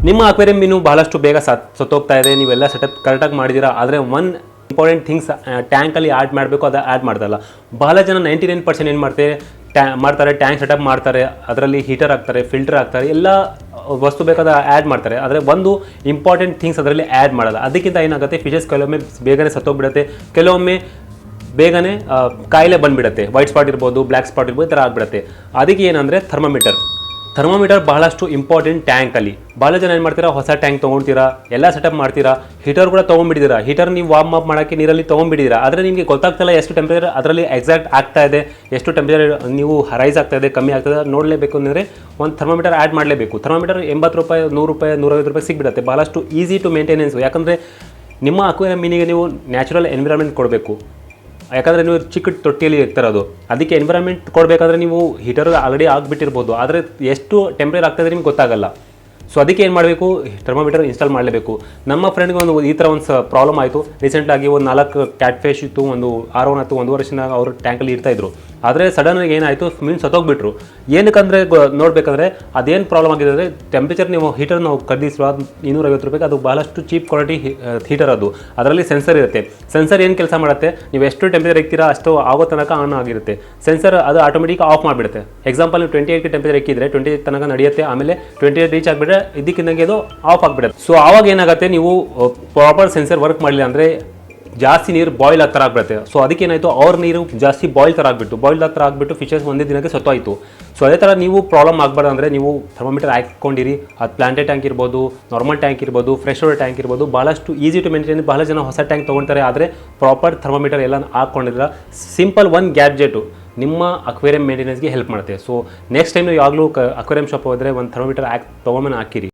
ನಿಮ್ಮ ಅಕ್ವೇರಿಯಂ ಮೀನು ಬಹಳಷ್ಟು ಬೇಗ ಸತ್ತೋಗ್ತಾ ಇದೆ, ನೀವೆಲ್ಲ ಸೆಟಪ್ ಕರೆಕ್ಟಾಗಿ ಮಾಡಿದ್ದೀರಾ. ಆದರೆ ಒನ್ ಇಂಪಾರ್ಟೆಂಟ್ ಥಿಂಗ್ಸ್ ಟ್ಯಾಂಕಲ್ಲಿ ಆ್ಯಡ್ ಮಾಡಬೇಕು, ಅದು ಆ್ಯಡ್ ಮಾಡ್ತಾರಲ್ಲ. ಬಹಳ ಜನ 99% ಏನು ಮಾಡ್ತಾರೆ, ಟ್ಯಾಂಕ್ ಸೆಟಪ್ ಮಾಡ್ತಾರೆ, ಅದರಲ್ಲಿ ಹೀಟರ್ ಹಾಕ್ತಾರೆ, ಫಿಲ್ಟರ್ ಹಾಕ್ತಾರೆ, ಎಲ್ಲ ವಸ್ತು ಬೇಕಾದ ಆ್ಯಡ್ ಮಾಡ್ತಾರೆ. ಆದರೆ ಒಂದು ಇಂಪಾರ್ಟೆಂಟ್ ಥಿಂಗ್ಸ್ ಅದರಲ್ಲಿ ಆ್ಯಡ್ ಮಾಡಲ್ಲ. ಅದಕ್ಕಿಂತ ಏನಾಗುತ್ತೆ, ಫಿಶಸ್ ಕೆಲವೊಮ್ಮೆ ಬೇಗನೆ ಸತ್ತೋಗ್ಬಿಡುತ್ತೆ, ಕೆಲವೊಮ್ಮೆ ಬೇಗನೆ ಕಾಯಿಲೆ ಬಂದುಬಿಡುತ್ತೆ. ವೈಟ್ ಸ್ಪಾಟ್ ಇರ್ಬೋದು, ಬ್ಲ್ಯಾಕ್ ಸ್ಪಾಟ್ ಇರ್ಬೋದು, ಈ ಥರ ಆಗಿಬಿಡುತ್ತೆ. ಅದಕ್ಕೆ ಏನಂದರೆ ಥರ್ಮೋಮೀಟರ್ ಬಹಳಷ್ಟು ಇಂಪಾರ್ಟೆಂಟ್ ಟ್ಯಾಂಕಲ್ಲಿ. ಭಾಳ ಜನ ಏನು ಮಾಡ್ತೀರಾ, ಹೊಸ ಟ್ಯಾಂಕ್ ತೊಗೊಳ್ತೀರಾ, ಎಲ್ಲ ಸೆಟಪ್ ಮಾಡ್ತೀರಾ, ಹೀಟರ್ ಕೂಡ ತೊಗೊಂಡ್ಬಿಟ್ಟಿದ್ದೀರಾ. ಹೀಟರ್ ನೀವು ವಾರ್ಮ್ ಅಪ್ ಮಾಡೋಕ್ಕೆ ನೀರಲ್ಲಿ ತೊಗೊಂಡ್ಬಿಟ್ಟಿದ್ದೀರಾ. ಆದರೆ ನಿಮಗೆ ಗೊತ್ತಾಗ್ತಿಲ್ಲ ಎಷ್ಟು ಟೆಂಪ್ರೇಚರ್ ಅದರಲ್ಲಿ ಎಕ್ಸಾಕ್ಟ್ ಆಗ್ತಾ ಇದೆ, ಎಷ್ಟು ಟೆಂಪ್ರೇಚರ್ ನೀವು ರೈಸ್ ಆಗ್ತಾ ಇದೆ, ಕಮ್ಮಿ ಆಗ್ತದೆ, ನೋಡಲೇಬೇಕು ಅಂದರೆ ಒಂದು ಥರ್ಮೋಮೀಟರ್ ಆ್ಯಡ್ ಮಾಡಲೇಬೇಕು. ಥರ್ಮೋಮೀಟರ್ 80 ರೂಪಾಯಿ, 100 ರೂಪಾಯಿ, 150 ರೂಪಾಯಿ ಸಿಗ್ಬಿಡುತ್ತೆ. ಭಾಳಷ್ಟು ಈಸಿ ಟು ಮೇಂಟೆನೆನ್ಸು. ಯಾಕಂದರೆ ನಿಮ್ಮ ಅಕ್ವೇರಿಯಂ ಮೀನಿಗೆ ನೀವು ನ್ಯಾಚುರಲ್ ಎನ್ವಿರಾನ್ಮೆಂಟ್ ಕೊಡಬೇಕು. ಯಾಕಂದರೆ ನೀವು ಚಿಕ್ಕ ತೊಟ್ಟಿಯಲ್ಲಿ ಇರ್ತಿರೋದು, ಅದಕ್ಕೆ ಎನ್ವಿರಾನ್ಮೆಂಟ್ ಕೊಡಬೇಕಾದ್ರೆ ನೀವು ಹೀಟರ್ ಆಲ್ರೆಡಿ ಆಗಿಬಿಟ್ಟಿರ್ಬೋದು, ಆದರೆ ಎಷ್ಟು ಟೆಂಪ್ರೇಚರ್ ಆಗ್ತಾಯಿದ್ರೆ ನಿಮ್ಗೆ ಗೊತ್ತಾಗಲ್ಲ. ಸೊ ಅದಕ್ಕೆ ಏನು ಮಾಡಬೇಕು, ಥರ್ಮೋಮೀಟರ್ ಇನ್ಸ್ಟಾಲ್ ಮಾಡಲೇಬೇಕು. ನಮ್ಮ ಫ್ರೆಂಡ್ಗೆ ಈ ಥರ ಒಂದು ಪ್ರಾಬ್ಲಮ್ ಆಯಿತು. ರೀಸೆಂಟಾಗಿ ಒಂದು 4 ಕ್ಯಾಟ್ ಫಿಶ್ ಇತ್ತು, ಒಂದು R1 ಇತ್ತು, 1 ವರ್ಷದಿಂದ ಅವರು ಟ್ಯಾಂಕಲ್ಲಿ ಇರ್ತಾಯಿದ್ರು. ಆದರೆ ಸಡನ್ನಾಗಿ ಏನಾಯಿತು, ಮೀನು ಸತ್ತೋಗ್ಬಿಟ್ರು. ಏನಕ್ಕಂದರೆ ನೋಡಬೇಕಾದ್ರೆ ಅದೇನು ಪ್ರಾಬ್ಲಮ್ ಆಗಿದೆ ಅಂದರೆ, ಟೆಂಪ್ರೇಚರ್ ನೀವು ಹೀಟರ್ ನಾವು ಖರೀದಿಸುವ 250 ರೂಪಾಯಿಗೆ, ಅದು ಭಾಳಷ್ಟು ಚೀಪ್ ಕ್ವಾಲಿಟಿ ಹೀಟರ್ ಅದು. ಅದರಲ್ಲಿ ಸೆನ್ಸರ್ ಇರುತ್ತೆ. ಸೆನ್ಸರ್ ಏನು ಕೆಲಸ ಮಾಡುತ್ತೆ, ನೀವು ಎಷ್ಟು ಟೆಂಪ್ರೇಚರ್ ಇಕ್ತೀರಾ ಅಷ್ಟು ಆಗೋ ತನಕ ಆನ್ ಆಗಿರುತ್ತೆ. ಸೆನ್ಸರ್ ಅದು ಆಟೋಮೆಟಿಕ್ ಆಫ್ ಮಾಡಿಬಿಡುತ್ತೆ. ಎಕ್ಸಾಂಪಲ್ ನೀವು 28 ಟೆಂಪ್ರೇಚರ್ ಇಕ್ಕಿದ್ರೆ 28 ತನಕ ನಡೆಯುತ್ತೆ, ಆಮೇಲೆ 28 ರೀಚ್ ಆಗಿಬಿಟ್ರೆ ಇದಕ್ಕಿಂದಂಗೆ ಅದು ಆಫ್ ಆಗಿಬಿಡುತ್ತೆ. ಸೊ ಆವಾಗ ಏನಾಗುತ್ತೆ, ನೀವು ಪ್ರಾಪರ್ ಸೆನ್ಸರ್ ವರ್ಕ್ ಮಾಡಲಿಲ್ಲ ಅಂದರೆ ಜಾಸ್ತಿ ನೀರು ಬಾಯ್ಲ್ ಆ ಥರ ಆಗಿಬಿಡುತ್ತೆ. ಸೊ ಅದಕ್ಕೇನಾಯಿತು, ಅವ್ರ ನೀರು ಜಾಸ್ತಿ ಬಾಯ್ಲ್ ಥರ ಆಗಿಬಿಟ್ಟು ಫಿಶಸ್ ಒಂದೇ ದಿನಕ್ಕೆ ಸತ್ತೋಯ್ತು. ಸೊ ಅದೇ ಥರ ನೀವು ಪ್ರಾಬ್ಲಮ್ ಆಗಬಾರ್ದು ಅಂದರೆ ನೀವು ಥರ್ಮೋಮೀಟರ್ ಹಾಕ್ಕೊಂಡಿರಿ. ಅದು ಪ್ಲಾಂಟೆಡ್ ಟ್ಯಾಂಕ್ ಇರ್ಬೋದು, ನಾರ್ಮಲ್ ಟ್ಯಾಂಕ್ ಇರ್ಬೋದು, ಫ್ರೆಶ್ ವಾಟರ್ ಟ್ಯಾಂಕ್ ಇರ್ಬೋದು, ಭಾಳಷ್ಟು ಈಸಿ ಟು ಮೇಂಟೈನ್. ಭಾಳ ಜನ ಹೊಸ ಟ್ಯಾಂಕ್ ತೊಗೊಳ್ತಾರೆ, ಆದರೆ ಪ್ರಾಪರ್ ಥರ್ಮೋಮೀಟರ್ ಎಲ್ಲ ಹಾಕ್ಕೊಂಡಿಲ್ಲ. ಸಿಂಪಲ್ ಒಂದು ಗ್ಯಾಡ್ಜೆಟು ನಿಮ್ಮ ಅಕ್ವೇರಿಯಂ ಮೇಂಟೆನೆನ್ಸ್ಗೆ ಹೆಲ್ಪ್ ಮಾಡುತ್ತೆ. ಸೊ ನೆಕ್ಸ್ಟ್ ಟೈಮ್ ನೀವು ಯಾವಾಗಲೂ ಅಕ್ವೇರಿಯಂ ಶಾಪ್ ಹೋದರೆ ಒಂದು ಥರ್ಮೋಮೀಟರ್ ತೊಗೊಂಬಂದು ಹಾಕಿರಿ.